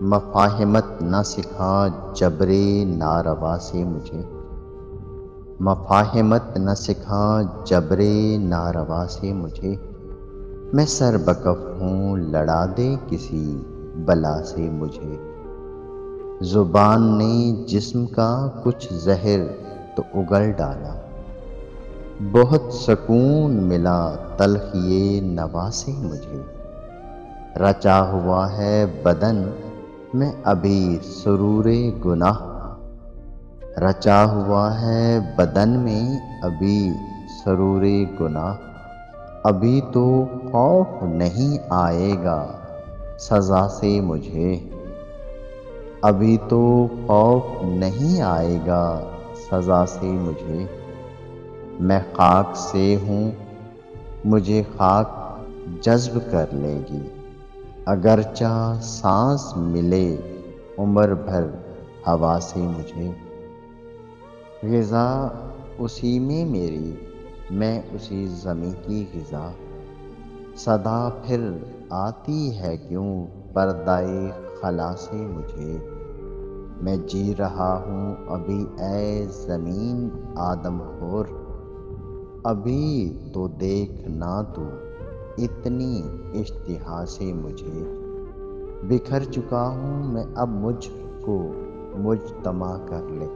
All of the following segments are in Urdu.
مفاہمت نہ سکھا جبر ناروا سے مجھے، مفاہمت نہ سکھا جبر ناروا سے مجھے، میں سر بکف ہوں لڑا دے کسی بلا سے مجھے۔ زبان نے جسم کا کچھ زہر تو اگل ڈالا، بہت سکون ملا تلخی نوا سے مجھے۔ رچا ہوا ہے بدن میں ابھی سرور گناہ، رچا ہوا ہے بدن میں ابھی سرور گناہ، ابھی تو خوف نہیں آئے گا سزا سے مجھے، ابھی تو خوف نہیں آئے گا سزا سے مجھے۔ میں خاک سے ہوں مجھے خاک جذب کر لے گی، اگرچہ سانس ملے عمر بھر ہوا سے مجھے۔ غذا اسی میں میری، میں اسی زمیں کی غذا، صدا پھر آتی ہے کیوں پردہ خلا سے مجھے۔ میں جی رہا ہوں ابھی اے زمین آدم خور، ابھی تو دیکھنا تو اتنی اشتہا سے مجھے۔ بکھر چکا ہوں میں اب مجھ کو مجتمع کر لے،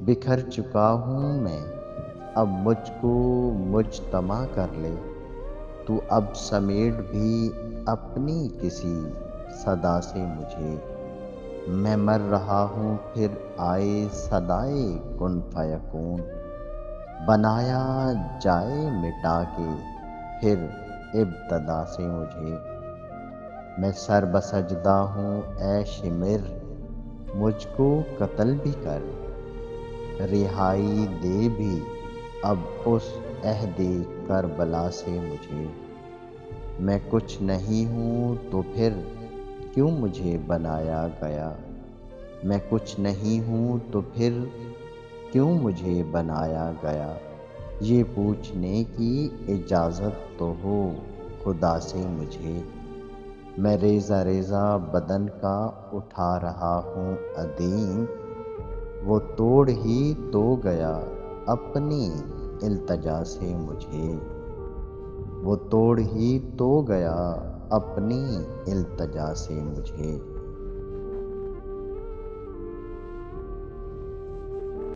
بکھر چکا ہوں میں اب مجھ کو مجتمع کر لے، تو اب سمیٹ بھی اپنی کسی صدا سے مجھے۔ میں مر رہا ہوں پھر آئے صدائے کن فیکون، بنایا جائے مٹا کے پھر ابتدا سے مجھے۔ میں سر بسجدہ ہوں اے شمر، مجھ کو قتل بھی کر، رہائی دے بھی اب اس عہد کربلا سے مجھے۔ میں کچھ نہیں ہوں تو پھر کیوں مجھے بنایا گیا، میں کچھ نہیں ہوں تو پھر کیوں مجھے بنایا گیا، یہ پوچھنے کی اجازت تو ہو خدا سے مجھے۔ میں ریزہ ریزہ بدن کا اٹھا رہا ہوں ادیم، وہ توڑ ہی تو گیا اپنی التجا سے مجھے، وہ توڑ ہی تو گیا اپنی التجا سے مجھے۔